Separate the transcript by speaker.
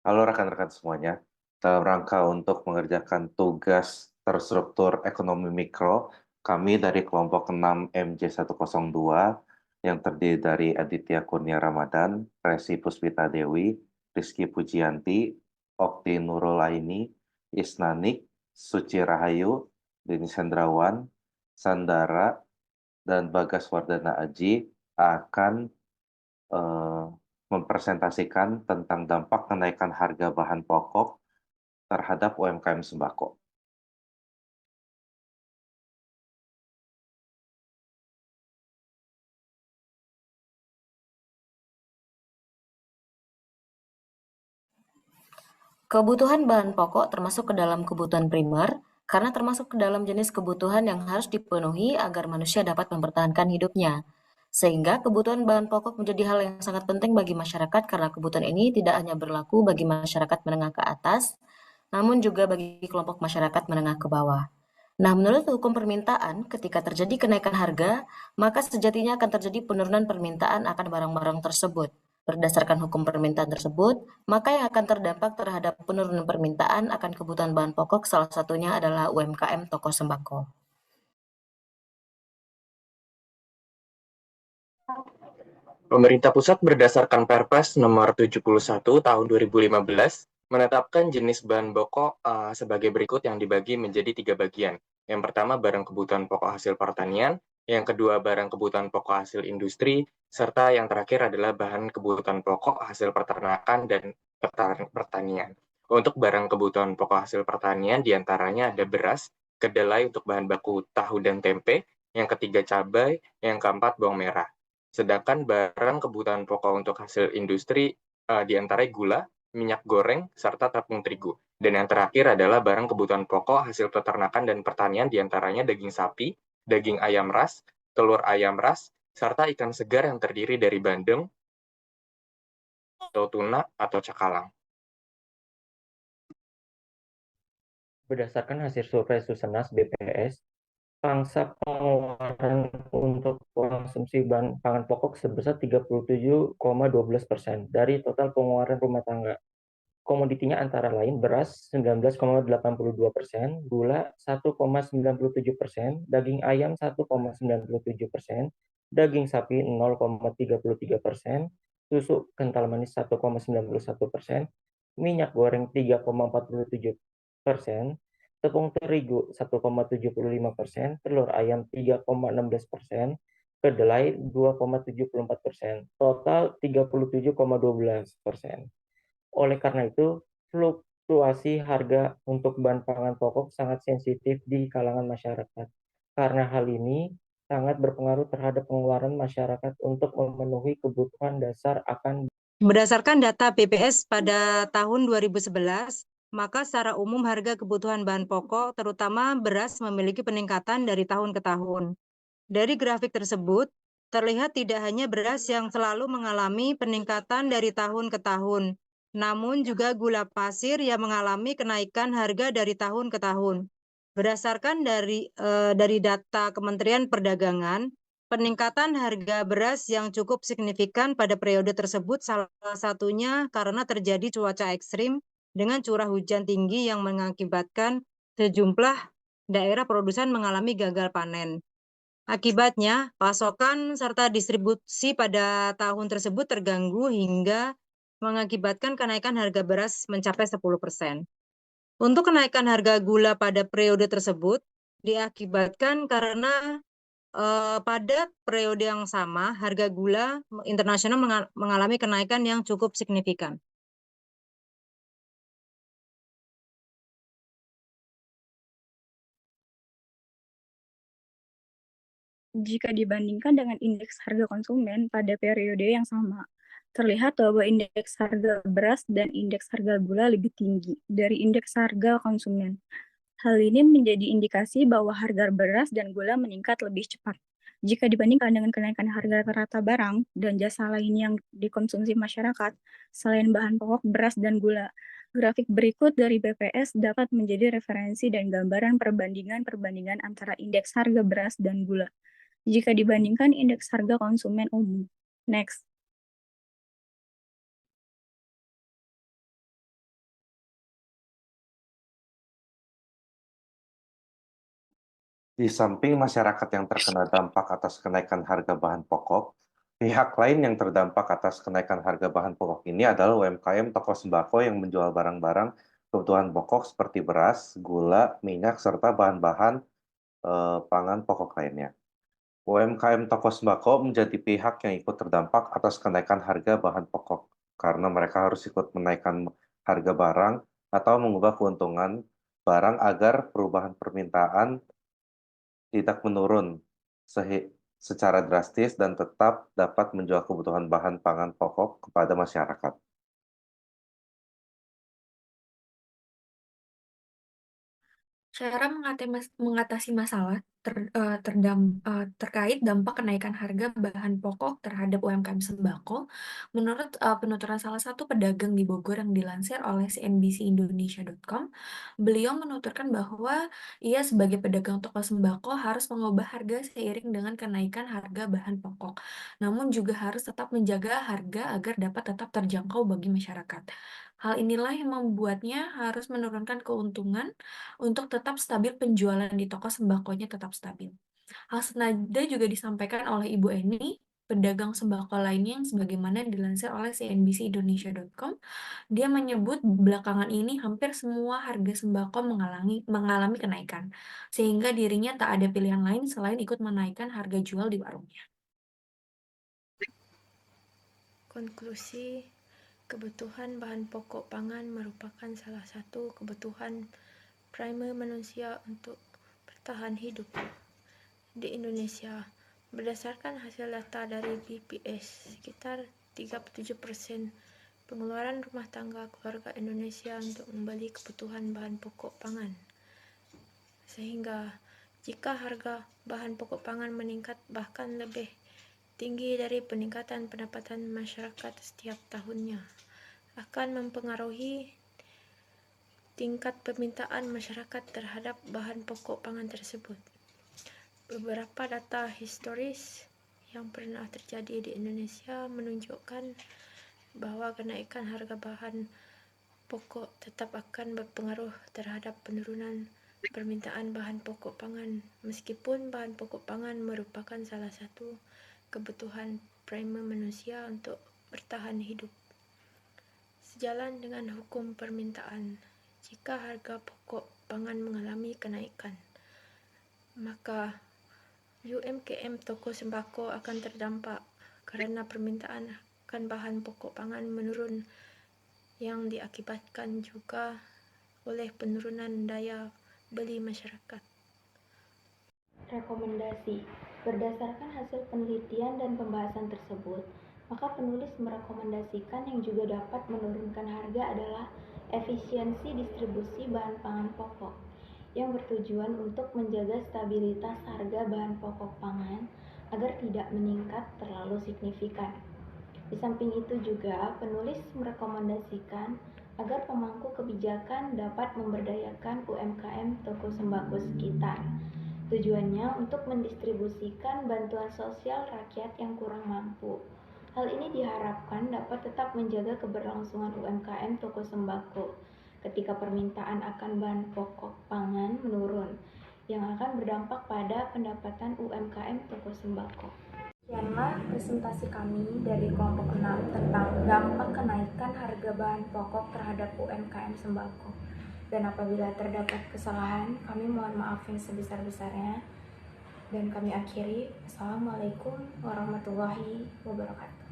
Speaker 1: Halo rekan-rekan semuanya, dalam rangka untuk mengerjakan tugas terstruktur ekonomi mikro, kami dari kelompok 6 MJ102 yang terdiri dari Aditya Kurnia Ramadan, Resi Puspita Dewi, Rizky Pujianti, Okti Nurulaini, Isnanik, Suci Rahayu, Denis Hendrawan, Sandara, dan Bagas Wardana Aji akan eh, mempresentasikan tentang dampak kenaikan harga bahan pokok terhadap UMKM sembako.
Speaker 2: Kebutuhan bahan pokok termasuk ke dalam kebutuhan primer, karena termasuk ke dalam jenis kebutuhan yang harus dipenuhi agar manusia dapat mempertahankan hidupnya. Sehingga kebutuhan bahan pokok menjadi hal yang sangat penting bagi masyarakat karena kebutuhan ini tidak hanya berlaku bagi masyarakat menengah ke atas, namun juga bagi kelompok masyarakat menengah ke bawah. Nah, menurut hukum permintaan, ketika terjadi kenaikan harga, maka sejatinya akan terjadi penurunan permintaan akan barang-barang tersebut. Berdasarkan hukum permintaan tersebut, maka yang akan terdampak terhadap penurunan permintaan akan kebutuhan bahan pokok salah satunya adalah UMKM toko sembako.
Speaker 3: Pemerintah pusat berdasarkan Perpres nomor 71 tahun 2015 menetapkan jenis bahan pokok sebagai berikut yang dibagi menjadi 3 bagian. Yang pertama barang kebutuhan pokok hasil pertanian, yang kedua barang kebutuhan pokok hasil industri, serta yang terakhir adalah bahan kebutuhan pokok hasil peternakan dan pertanian. Untuk barang kebutuhan pokok hasil pertanian diantaranya ada beras, kedelai untuk bahan baku tahu dan tempe, yang ketiga cabai, yang keempat bawang merah. Sedangkan barang kebutuhan pokok untuk hasil industri diantaranya gula, minyak goreng, serta tepung terigu. Dan yang terakhir adalah barang kebutuhan pokok hasil peternakan dan pertanian diantaranya daging sapi, daging ayam ras, telur ayam ras, serta ikan segar yang terdiri dari bandeng, atau tuna, atau cakalang.
Speaker 4: Berdasarkan hasil survei Susenas BPS, pangsa pengeluaran untuk konsumsi bahan pangan pokok sebesar 37,12% dari total pengeluaran rumah tangga. Komoditinya antara lain beras 19,82%, gula 1,97%, daging ayam 1,97%, daging sapi 0,33%, susu kental manis 1,91%, minyak goreng 3,47%, tepung terigu 1,75%, telur ayam 3,16%, kedelai 2,74%, total 37,12%. Oleh karena itu, fluktuasi harga untuk bahan pangan pokok sangat sensitif di kalangan masyarakat. Karena hal ini sangat berpengaruh terhadap pengeluaran masyarakat untuk memenuhi kebutuhan dasar akan.
Speaker 5: Berdasarkan data BPS pada tahun 2011, maka secara umum harga kebutuhan bahan pokok, terutama beras, memiliki peningkatan dari tahun ke tahun. Dari grafik tersebut, terlihat tidak hanya beras yang selalu mengalami peningkatan dari tahun ke tahun, namun juga gula pasir yang mengalami kenaikan harga dari tahun ke tahun. Berdasarkan dari data Kementerian Perdagangan, peningkatan harga beras yang cukup signifikan pada periode tersebut salah satunya karena terjadi cuaca ekstrim dengan curah hujan tinggi yang mengakibatkan sejumlah daerah produsen mengalami gagal panen. Akibatnya, pasokan serta distribusi pada tahun tersebut terganggu hingga mengakibatkan kenaikan harga beras mencapai 10%. Untuk kenaikan harga gula pada periode tersebut diakibatkan karena pada periode yang sama harga gula internasional mengalami kenaikan yang cukup signifikan.
Speaker 6: Jika dibandingkan dengan indeks harga konsumen pada periode yang sama, terlihat bahwa indeks harga beras dan indeks harga gula lebih tinggi dari indeks harga konsumen. Hal ini menjadi indikasi bahwa harga beras dan gula meningkat lebih cepat jika dibandingkan dengan kenaikan harga rata barang dan jasa lain yang dikonsumsi masyarakat selain bahan pokok beras dan gula. Grafik berikut dari BPS dapat menjadi referensi dan gambaran perbandingan antara indeks harga beras dan gula jika dibandingkan indeks harga konsumen umum. Next.
Speaker 1: Di samping masyarakat yang terkena dampak atas kenaikan harga bahan pokok, pihak lain yang terdampak atas kenaikan harga bahan pokok ini adalah UMKM toko sembako yang menjual barang-barang kebutuhan pokok seperti beras, gula, minyak, serta bahan-bahan pangan pokok lainnya. UMKM toko sembako menjadi pihak yang ikut terdampak atas kenaikan harga bahan pokok karena mereka harus ikut menaikkan harga barang atau mengubah keuntungan barang agar perubahan permintaan tidak menurun secara drastis dan tetap dapat menjual kebutuhan bahan pangan pokok kepada masyarakat.
Speaker 7: Cara mengatasi masalah terkait dampak kenaikan harga bahan pokok terhadap UMKM sembako, menurut penuturan salah satu pedagang di Bogor yang dilansir oleh cnbcindonesia.com, beliau menuturkan bahwa ia sebagai pedagang toko sembako harus mengubah harga seiring dengan kenaikan harga bahan pokok, namun juga harus tetap menjaga harga agar dapat tetap terjangkau bagi masyarakat. Hal inilah yang membuatnya harus menurunkan keuntungan untuk tetap stabil penjualan di toko sembakonya tetap stabil. Hal senada juga disampaikan oleh Ibu Eni, pedagang sembako lainnya yang sebagaimana dilansir oleh cnbcindonesia.com. Dia menyebut belakangan ini hampir semua harga sembako mengalami kenaikan, sehingga dirinya tak ada pilihan lain selain ikut menaikkan harga jual di warungnya.
Speaker 8: Konklusi, kebutuhan bahan pokok pangan merupakan salah satu kebutuhan primer manusia untuk bertahan hidup. Di Indonesia, berdasarkan hasil data dari BPS, sekitar 37% pengeluaran rumah tangga keluarga Indonesia untuk membeli kebutuhan bahan pokok pangan. Sehingga, jika harga bahan pokok pangan meningkat bahkan lebih tinggi dari peningkatan pendapatan masyarakat setiap tahunnya, akan mempengaruhi tingkat permintaan masyarakat terhadap bahan pokok pangan tersebut. Beberapa data historis yang pernah terjadi di Indonesia menunjukkan bahwa kenaikan harga bahan pokok tetap akan berpengaruh terhadap penurunan permintaan bahan pokok pangan, meskipun bahan pokok pangan merupakan salah satu kebutuhan primer manusia untuk bertahan hidup. Sejalan dengan hukum permintaan, jika harga pokok pangan mengalami kenaikan, maka UMKM toko sembako akan terdampak karena permintaan akan bahan pokok pangan menurun yang diakibatkan juga oleh penurunan daya beli masyarakat.
Speaker 9: Rekomendasi. Berdasarkan hasil penelitian dan pembahasan tersebut, maka penulis merekomendasikan yang juga dapat menurunkan harga adalah efisiensi distribusi bahan pangan pokok, yang bertujuan untuk menjaga stabilitas harga bahan pokok pangan agar tidak meningkat terlalu signifikan. Di samping itu juga, penulis merekomendasikan agar pemangku kebijakan dapat memberdayakan UMKM toko sembako sekitar. Tujuannya untuk mendistribusikan bantuan sosial rakyat yang kurang mampu. Hal ini diharapkan dapat tetap menjaga keberlangsungan UMKM toko sembako ketika permintaan akan bahan pokok pangan menurun, yang akan berdampak pada pendapatan UMKM toko sembako. Sekianlah presentasi kami dari kelompok 6 tentang dampak kenaikan harga bahan pokok terhadap UMKM sembako. Dan apabila terdapat kesalahan, kami mohon maaf yang sebesar-besarnya. Dan kami akhiri. Assalamualaikum warahmatullahi wabarakatuh.